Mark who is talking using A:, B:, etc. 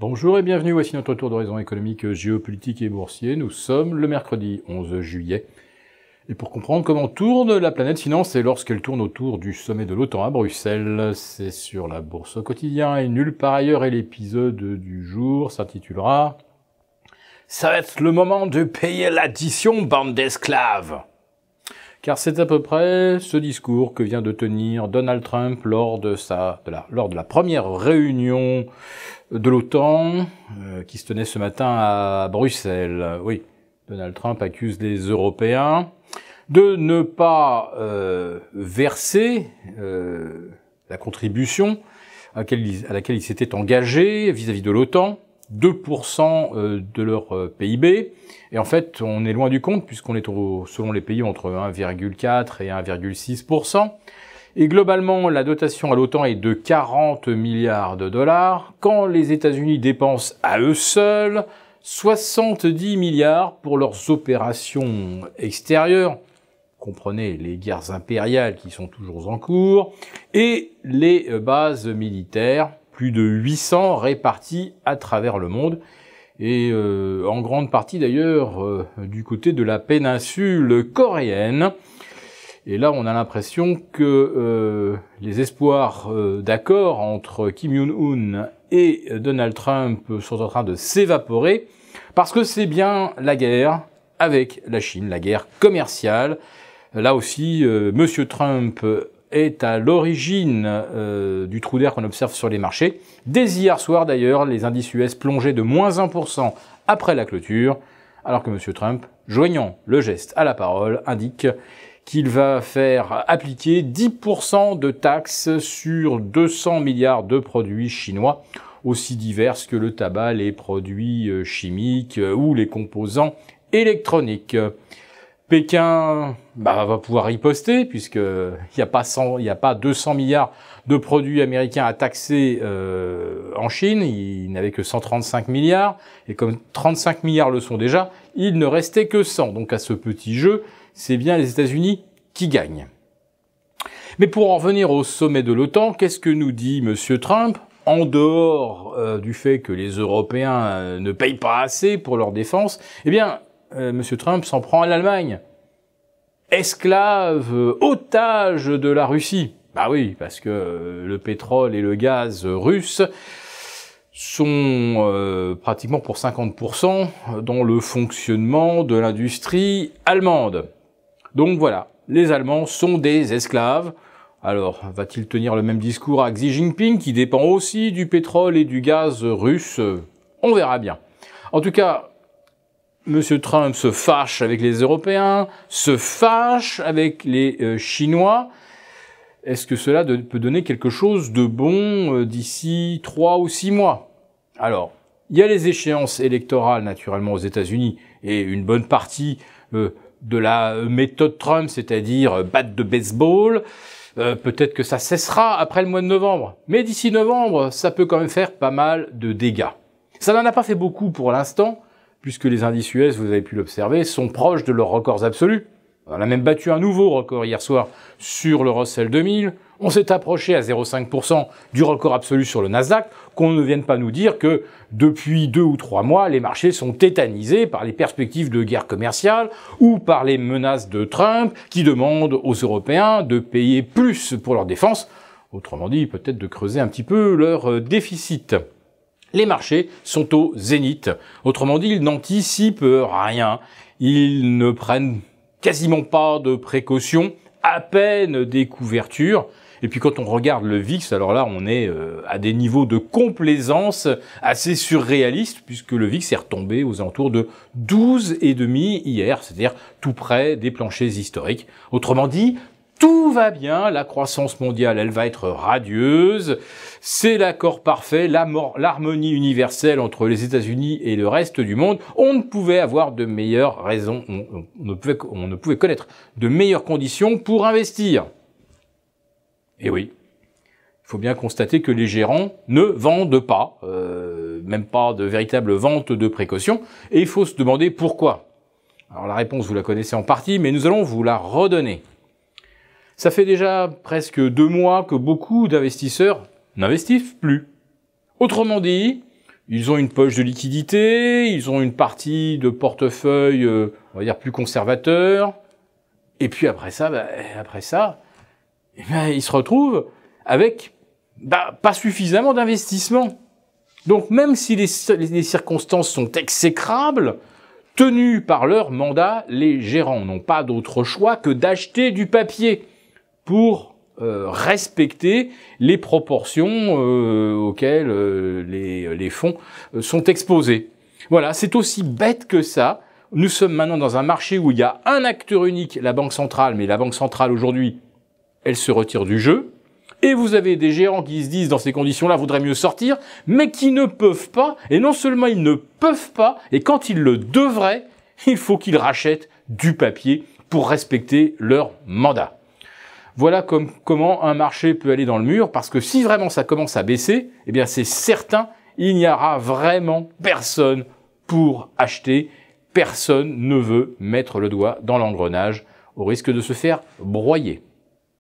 A: Bonjour et bienvenue, voici notre tour d'horizon économique, géopolitique et boursier. Nous sommes le mercredi 11 juillet. Et pour comprendre comment tourne la planète finance, c'est lorsqu'elle tourne autour du sommet de l'OTAN à Bruxelles. C'est sur la bourse au quotidien et nulle part ailleurs. Et l'épisode du jour s'intitulera « Ça va être le moment de payer l'addition, bande d'esclaves !» Car c'est à peu près ce discours que vient de tenir Donald Trump lors de la première réunion de l'OTAN qui se tenait ce matin à Bruxelles. Oui, Donald Trump accuse les Européens de ne pas verser la contribution à laquelle ils s'étaient engagés vis-à-vis de l'OTAN, 2% de leur PIB. Et en fait, on est loin du compte puisqu'on est selon les pays entre 1,4 et 1,6%. Et globalement, la dotation à l'OTAN est de 40 milliards de dollars, quand les États-Unis dépensent à eux seuls 70 milliards pour leurs opérations extérieures. Comprenez les guerres impériales qui sont toujours en cours, et les bases militaires, plus de 800 réparties à travers le monde, et en grande partie d'ailleurs du côté de la péninsule coréenne. Et là, on a l'impression que les espoirs d'accord entre Kim Jong-un et Donald Trump sont en train de s'évaporer, parce que c'est bien la guerre avec la Chine, la guerre commerciale. Là aussi, Monsieur Trump est à l'origine du trou d'air qu'on observe sur les marchés. Dès hier soir d'ailleurs, les indices US plongeaient de moins 1% après la clôture, alors que Monsieur Trump, joignant le geste à la parole, indique qu'il va faire appliquer 10% de taxes sur 200 milliards de produits chinois, aussi divers que le tabac, les produits chimiques ou les composants électroniques. Pékin va pouvoir riposter puisqu'il n'y a pas 200 milliards de produits américains à taxer en Chine, il n'avait que 135 milliards, et comme 35 milliards le sont déjà, il ne restait que 100. Donc à ce petit jeu, c'est bien les États-Unis qui gagnent. Mais pour en revenir au sommet de l'OTAN, qu'est-ce que nous dit Monsieur Trump ? En dehors du fait que les Européens ne payent pas assez pour leur défense, eh bien, Monsieur Trump s'en prend à l'Allemagne. Esclave, otage de la Russie. Bah oui, parce que le pétrole et le gaz russes sont pratiquement pour 50% dans le fonctionnement de l'industrie allemande. Donc voilà, les Allemands sont des esclaves. Alors, va-t-il tenir le même discours à Xi Jinping, qui dépend aussi du pétrole et du gaz russe? On verra bien. En tout cas, Monsieur Trump se fâche avec les Européens, se fâche avec les Chinois. Est-ce que cela peut donner quelque chose de bon d'ici 3 ou 6 mois? Alors, il y a les échéances électorales naturellement aux États-Unis et une bonne partie de la méthode Trump, c'est-à-dire batte de baseball. Peut-être que ça cessera après le mois de novembre. Mais d'ici novembre, ça peut quand même faire pas mal de dégâts. Ça n'en a pas fait beaucoup pour l'instant, puisque les indices US, vous avez pu l'observer, sont proches de leurs records absolus. On a même battu un nouveau record hier soir sur le Russell 2000. On s'est approché à 0,5% du record absolu sur le Nasdaq. Qu'on ne vienne pas nous dire que depuis 2 ou 3 mois, les marchés sont tétanisés par les perspectives de guerre commerciale ou par les menaces de Trump qui demandent aux Européens de payer plus pour leur défense. Autrement dit, peut-être de creuser un petit peu leur déficit. Les marchés sont au zénith. Autrement dit, ils n'anticipent rien. Ils ne prennent quasiment pas de précautions, à peine des couvertures. Et puis quand on regarde le VIX, alors là, on est à des niveaux de complaisance assez surréalistes, puisque le VIX est retombé aux alentours de 12,5 hier, c'est-à-dire tout près des planchers historiques. Autrement dit, tout va bien, la croissance mondiale, elle va être radieuse, c'est l'accord parfait, l'harmonie universelle entre les États-Unis et le reste du monde. On ne pouvait avoir de meilleures raisons, on ne pouvait connaître de meilleures conditions pour investir. Et oui, il faut bien constater que les gérants ne vendent pas, même pas de véritable vente de précaution, et il faut se demander pourquoi. Alors la réponse, vous la connaissez en partie, mais nous allons vous la redonner. Ça fait déjà presque 2 mois que beaucoup d'investisseurs n'investissent plus. Autrement dit, ils ont une poche de liquidité, ils ont une partie de portefeuille, on va dire, plus conservateur. Et puis après ça, ils se retrouvent avec pas suffisamment d'investissement. Donc même si les circonstances sont exécrables, tenus par leur mandat, les gérants n'ont pas d'autre choix que d'acheter du papier pour respecter les proportions auxquelles les fonds sont exposés. Voilà, c'est aussi bête que ça. Nous sommes maintenant dans un marché où il y a un acteur unique, la Banque centrale, mais la Banque centrale aujourd'hui, elle se retire du jeu. Et vous avez des gérants qui se disent, dans ces conditions-là, vaudrait mieux sortir, mais qui ne peuvent pas. Et non seulement ils ne peuvent pas, et quand ils le devraient, il faut qu'ils rachètent du papier pour respecter leur mandat. Voilà comment un marché peut aller dans le mur, parce que si vraiment ça commence à baisser, eh bien c'est certain, il n'y aura vraiment personne pour acheter. Personne ne veut mettre le doigt dans l'engrenage au risque de se faire broyer.